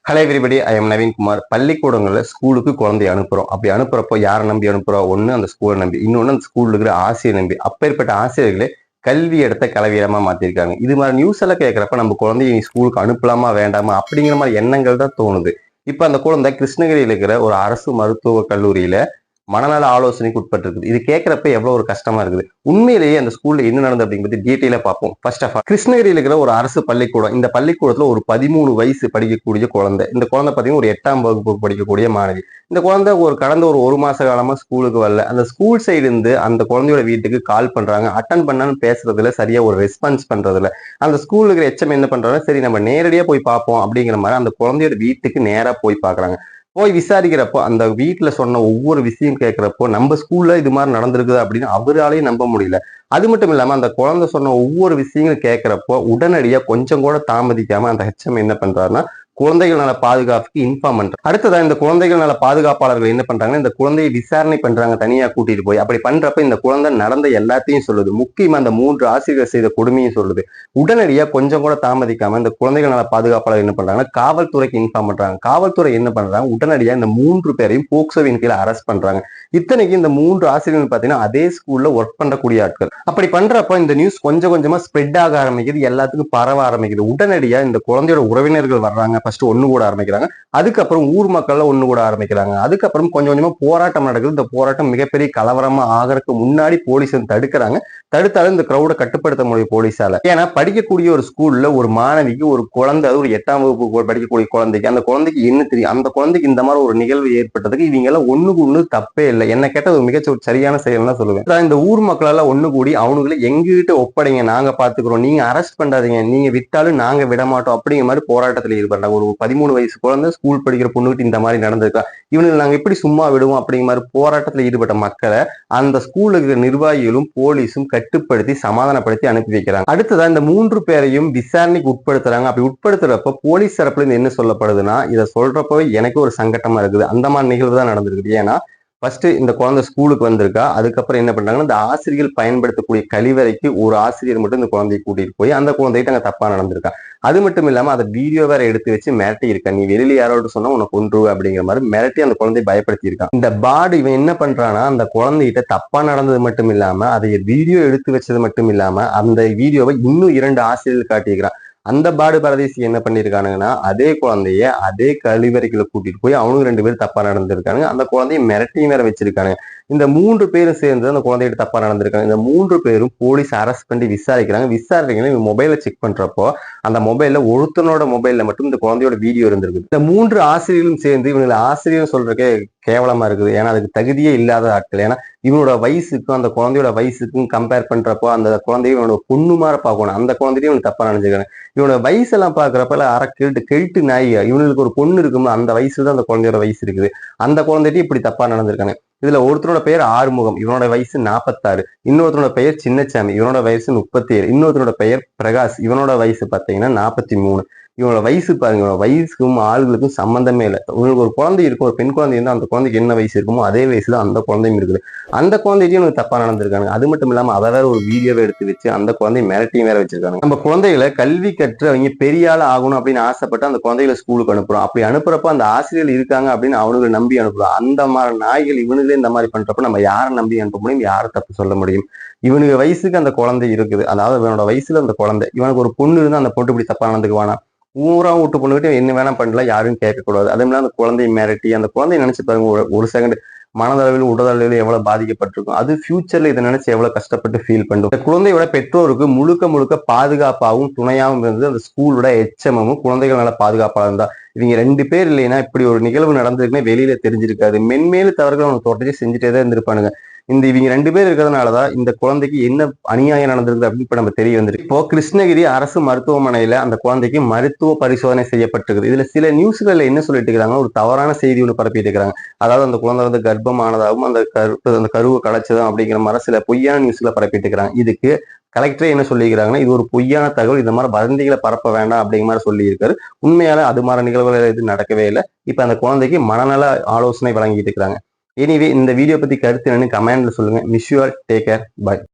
Hello everybody, I am Naveen Kumar. பள்ளிக்கூடங்களில் ஸ்கூலுக்கு குழந்தைய அனுப்புறோம். அப்படி அனுப்புறப்போ யாரை நம்பி அனுப்புறோம்? ஒன்று அந்த ஸ்கூலை நம்பி, இன்னொன்று அந்த ஸ்கூல்ல இருக்கிற ஆசிரியர் நம்பி. அப்பேற்பட்ட ஆசிரியர்களே கல்வி இடத்த கலவீனமா மாத்திருக்காங்க. இது மாதிரி நியூஸ் எல்லாம் கேட்கறப்ப நம்ம குழந்தைய ஸ்கூலுக்கு அனுப்பலாமா வேண்டாமா அப்படிங்கிற மாதிரி எண்ணங்கள் தான் தோணுது. இப்ப அந்த குழந்தை கிருஷ்ணகிரியில் இருக்கிற ஒரு அரசு மருத்துவக் கல்லூரியில மனநல ஆலோசனைக்கு உட்பட்டிருக்குது. இது கேட்கறப்ப எவ்வளவு ஒரு கஷ்டமா இருக்குது. உண்மையிலேயே அந்த ஸ்கூல்ல என்ன நடந்தது அப்படிங்கிறது டீட்டெயிலா பார்ப்போம். ஃபர்ஸ்ட் ஆஃப் ஆல், கிருஷ்ணகிரியில் இருக்கிற ஒரு அரசு பள்ளிக்கூடம். இந்த பள்ளிக்கூடத்துல ஒரு 13 வயசு படிக்கக்கூடிய குழந்தை. இந்த குழந்தை பார்த்தீங்கன்னா ஒரு 8ஆம் வகுப்பு படிக்கக்கூடிய மாணவி. இந்த குழந்தை கடந்த ஒரு மாச காலமா ஸ்கூலுக்கு வரல. அந்த ஸ்கூல் சைடு இருந்து அந்த குழந்தையோட வீட்டுக்கு கால் பண்றாங்க. அட்டன் பண்ணான்னு பேசுறதுல சரியா ஒரு ரெஸ்பான்ஸ் பண்றதுல அந்த ஸ்கூல்ல இருக்கிற எச்எம் என்ன பண்றாங்க, சரி நம்ம நேரடியா போய் பார்ப்போம் அப்படிங்கிற மாதிரி அந்த குழந்தையோட வீட்டுக்கு நேரா போய் பாக்குறாங்க. போய் விசாரிக்கிறப்போ அந்த வீட்டுல சொன்ன ஒவ்வொரு விஷயம் கேட்கிறப்போ நம்ம ஸ்கூல்ல இது மாதிரி நடந்திருக்குது அப்படின்னு அவராலையும் நம்ப முடியல. அது மட்டும் இல்லாம அந்த குழந்தை சொன்ன ஒவ்வொரு விஷயங்களும் கேட்கிறப்போ உடனடியா கொஞ்சம் கூட தாமதிக்காம அந்த ஹெச்எம் என்ன பண்றாருன்னா குழந்தைகள் நல பாதுகாப்புக்கு இன்ஃபார்ம் பண்றாங்க. அடுத்ததா இந்த குழந்தைகள் நல பாதுகாப்பாளர்கள் என்ன பண்றாங்கன்னா இந்த குழந்தையை விசாரணை பண்றாங்க, தனியா கூட்டிட்டு போய். அப்படி பண்றப்ப இந்த குழந்தை நடந்த எல்லாத்தையும் சொல்லுது. முக்கியமா அந்த 3 ஆசிரியர் செய்த கொடுமையும் சொல்லுது. உடனடியா கொஞ்சம் கூட தாமதிக்காம இந்த குழந்தைகள் நல பாதுகாப்பாளர் என்ன பண்றாங்கன்னா காவல்துறைக்கு இன்ஃபார்ம் பண்றாங்க. காவல்துறை என்ன பண்றாங்க, உடனடியா இந்த 3 பேரையும் போக்சோவின் கீழே அரெஸ்ட் பண்றாங்க. இத்தனைக்கு இந்த 3 ஆசிரியர்கள் பாத்தீங்கன்னா அதே ஸ்கூல்ல ஒர்க் பண்ணக்கூடிய ஆட்கள். அப்படி பண்றப்ப இந்த நியூஸ் கொஞ்சம் கொஞ்சமா ஸ்ப்ரெட் ஆக ஆரம்பிக்குது, எல்லாத்துக்கும் பரவ ஆரம்பிக்குது. உடனடியா இந்த குழந்தையோட உறவினர்கள் வர்றாங்க, ஃபர்ஸ்ட் ஒண்ணு கூட ஆரம்பிக்கிறாங்க. அதுக்கப்புறம் ஊர் மக்கள் ஒண்ணு கூட ஆரம்பிக்கிறாங்க. அதுக்கப்புறம் கொஞ்சம் கொஞ்சமா போராட்டம் நடக்குது. இந்த போராட்டம் மிகப்பெரிய கலவரமா ஆகிறதுக்கு முன்னாடி போலீஸ் தடுக்கிறாங்க. தடுத்தாலும் இந்த கிரௌட கட்டுப்படுத்த முடியும் போலீஸால. ஏன்னா படிக்கக்கூடிய ஒரு ஸ்கூல்ல ஒரு மாணவிக்கு ஒரு குழந்தை, ஒரு 8ஆம் வகுப்பு படிக்கக்கூடிய குழந்தைக்கு, அந்த குழந்தைக்கு என்ன தெரியும்? அந்த குழந்தைக்கு இந்த மாதிரி ஒரு நிகழ்வு ஏற்பட்டதுக்கு இவங்க எல்லாம் ஒண்ணுக்கு ஒண்ணு தப்பே இல்லை. என்ன கேட்ட ஒரு மிகச்ச ஒரு சரியான செயல் தான் சொல்லுவேன். இந்த ஊர் மக்கள் எல்லாம் ஒண்ணு கூடி அவனுங்களை எங்ககிட்ட ஒப்படைங்க, நாங்க பாத்துக்கிறோம், நீங்க அரெஸ்ட் பண்ணாதீங்க, நீங்க விட்டாலும் நாங்க விட மாட்டோம் அப்படிங்கிற மாதிரி போராட்டத்தில் ஈடுபட்டாங்க. ஒரு 13 வயசு குழந்தை ஸ்கூல் படிக்கிற பொண்ணுகிட்ட இந்த மாதிரி நடந்திருக்கா, இவனுக்கு நாங்க எப்படி சும்மா விடுவோம் அப்படிங்கிற மாதிரி போராட்டத்தில் ஈடுபட்ட மக்களை அந்த ஸ்கூலுக்கு நிர்வாகிகளும் போலீஸும் கட்டுப்படுத்தி சமாதானப்படுத்தி அனுப்பி வைக்கிறாங்க. அடுத்ததான் இந்த 3 பேரையும் விசாரணைக்கு உட்படுத்துறாங்க. அப்படி உட்படுத்துறப்ப போலீஸ் தரப்புல இருந்து என்ன சொல்லப்படுதுன்னா, இதை சொல்றப்போ எனக்கு ஒரு சங்கட்டமா இருக்குது. அந்த மாதிரி நிகழ்வு தான் நடந்திருக்குது. ஏன்னா ஃபர்ஸ்ட் இந்த குழந்தை ஸ்கூலுக்கு வந்திருக்கா. அதுக்கப்புறம் என்ன பண்றாங்கன்னா இந்த ஆசிரியர்கள் பயன்படுத்தக்கூடிய கழிவறைக்கு ஒரு ஆசிரியர் மட்டும் இந்த குழந்தையை கூட்டிட்டு போய் அந்த குழந்தைகிட்ட அங்க தப்பா நடந்திருக்கா. அது மட்டும் இல்லாம அதை வீடியோ வேற எடுத்து வச்சு மிரட்டி இருக்கா. நீ வெளியில யாரோட சொன்னா உனக்கு கொன்றுவ அப்படிங்கிற மாதிரி மிரட்டி அந்த குழந்தையை பயப்படுத்தி இருக்கான். இந்த பாடு இவன் என்ன பண்றான்னா அந்த குழந்தைகிட்ட தப்பா நடந்தது மட்டும் இல்லாம அதை வீடியோ எடுத்து வச்சது மட்டும் இல்லாம அந்த வீடியோவை இன்னும் 2 ஆசிரியர்கள் காட்டியிருக்கிறான். அந்த பாடு பரதேசி என்ன பண்ணிருக்கானுங்கன்னா அதே குழந்தைய அதே கழிவறைக்குள்ள கூட்டிட்டு போய் அவனுக்கு 2 பேரும் தப்பா நடந்திருக்கானுங்க. அந்த குழந்தைய மிரட்டியும் வேற வச்சிருக்கானுங்க. இந்த 3 பேரும் சேர்ந்து அந்த குழந்தைகிட்ட தப்பா நடந்திருக்காங்க. இந்த 3 பேரும் போலீஸ் அரெஸ்ட் பண்ணி விசாரிக்கிறாங்க. விசாரிக்கிறீங்க மொபைலை செக் பண்றப்போ அந்த மொபைல்ல ஒருத்தனோட மொபைல்ல மட்டும் இந்த குழந்தையோட வீடியோ இருந்திருக்கு. இந்த 3 ஆசிரியர்களும் சேர்ந்து இவங்களை ஆசிரியர் சொல்றதுக்கே கேவலமா இருக்குது. ஏன்னா அதுக்கு தகுதியே இல்லாத ஆட்கள். ஏன்னா இவனோட வயசுக்கும் அந்த குழந்தையோட வயசுக்கும் கம்பேர் பண்றப்போ அந்த குழந்தைய இவனோட பொண்ணு மாதிரி பார்க்கணும். அந்த குழந்தையும் இவனுக்கு தப்பா நினைச்சிருக்காங்க. இவனோட வயசெல்லாம் பாக்குறப்ப அரை கெட்டு நாய். இவனுக்கு ஒரு பொண்ணு இருக்கும்போது அந்த வயசு தான் அந்த குழந்தையோட வயசு இருக்குது. அந்த குழந்தைகிட்ட இப்படி தப்பா நடந்திருக்காங்க. இதுல ஒருத்தரோட பெயர் ஆறுமுகம், இவனோட வயசு 46. இன்னொருத்தரோட பெயர் சின்னசாமி, இவனோட வயசு 37. இன்னொருத்தரோட பெயர் பிரகாஷ், இவனோட வயசு பாத்தீங்கன்னா 43. இவனோட வயசு பாருங்க, இவனோட வயசுக்கும் ஆளுகளுக்கும் சம்பந்தமே இல்லை. உங்களுக்கு ஒரு குழந்தை இருக்கும், ஒரு பெண் குழந்தை இருந்தா அந்த குழந்தைக்கு என்ன வயசு இருக்குமோ அதே வயசுல அந்த குழந்தையும் இருக்குது. அந்த குழந்தையும் எனக்கு தப்பா நடந்திருக்காங்க. அது மட்டும் இல்லாம அதை வேற ஒரு வீடியோவை எடுத்து வச்சு அந்த குழந்தைய மிரட்டியும் வேற வச்சிருக்காங்க. நம்ம குழந்தைகளை கல்வி கற்று அவங்க பெரிய ஆள் ஆகணும் அப்படின்னு ஆசைப்பட்டு அந்த குழந்தைகளை ஸ்கூலுக்கு அனுப்புறோம். அப்படி அனுப்புறப்ப அந்த ஆசிரியர்கள் இருக்காங்க அப்படின்னு அவனுங்களை நம்பி அனுப்புறோம். அந்த மாதிரி நாய்கள் இவனுங்களே இந்த மாதிரி பண்றப்ப நம்ம யாரை நம்பி அனுப்ப முடியும், யாரை தப்பு சொல்ல முடியும்? இவனுக்கு வயசுக்கு அந்த குழந்தை இருக்குது, அதாவது இவனோட வயசுல அந்த குழந்தை. இவனுக்கு ஒரு பொண்ணு இருந்தா அந்த பொண்ணு இப்படி தப்பா நடந்துக்குவானா? ஊரா விட்டு பொண்ணுகிட்ட என்ன வேணா பண்ணலாம், யாரும் கேட்கக்கூடாது. அதே மாதிரி அந்த குழந்தையை மிரட்டி அந்த குழந்தைய நினைச்சு பாருங்க, ஒரு செகண்ட் மனதளவில் உடலளவில் எவ்வளவு பாதிக்கப்பட்டிருக்கும். அது ஃபியூச்சர்ல இதை நினைச்சு எவ்வளவு கஷ்டப்பட்டு ஃபீல் பண்ணும். இந்த குழந்தையோட பெற்றோருக்கு முழுக்க முழுக்க பாதுகாப்பாகவும் துணையாகவும் இருந்தது அந்த ஸ்கூலோட எச்எம்மும் குழந்தைகள் நல்ல பாதுகாப்பாக இருந்தா. இவங்க 2 பேர் இல்லைன்னா இப்படி ஒரு நிகழ்வு நடந்திருக்குன்னு வெளியில தெரிஞ்சிருக்காது. மென்மேலு தவறுகள் அவங்க தொடர்ச்சி செஞ்சுட்டே தான் இருந்திருப்பானுங்க. இவங்க 2 பேர் இருக்கிறதுனாலதான் இந்த குழந்தைக்கு என்ன அநியாயம் நடந்திருக்கு அப்படின்னு இப்ப நம்ம தெரிய வந்துருக்கு. இப்போ கிருஷ்ணகிரி அரசு மருத்துவமனையில அந்த குழந்தைக்கு மருத்துவ பரிசோதனை செய்யப்பட்டிருக்கு. இதுல சில நியூஸ்கள்ல என்ன சொல்லிட்டு இருக்காங்க, ஒரு தவறான செய்தி ஒன்று பரப்பிட்டு இருக்கிறாங்க. அதாவது அந்த குழந்தை கர்ப்பமானதாகவும் அந்த கருவை கலைச்சதும் அப்படிங்கிற மாதிரி சில பொய்யான நியூஸ்களை பரப்பிட்டு இருக்கிறாங்க. இதுக்கு கலெக்டரே என்ன சொல்லிக்கிறாங்கன்னா இது ஒரு பொய்யான தகவல், இந்த மாதிரி வதந்திகளை பரப்ப வேண்டாம் அப்படிங்கிற மாதிரி சொல்லி இருக்காரு. உண்மையால அது மாதிரி நிகழ்வுகள் எதுவும் நடக்கவே இல்லை. இப்ப அந்த குழந்தைக்கு மனநல ஆலோசனை வழங்கிட்டு இருக்கிறாங்க. எனிவே இந்த வீடியோ பத்தி கருத்து என்னன்னு கமெண்ட்ல சொல்லுங்க. Wish you all, take care, by.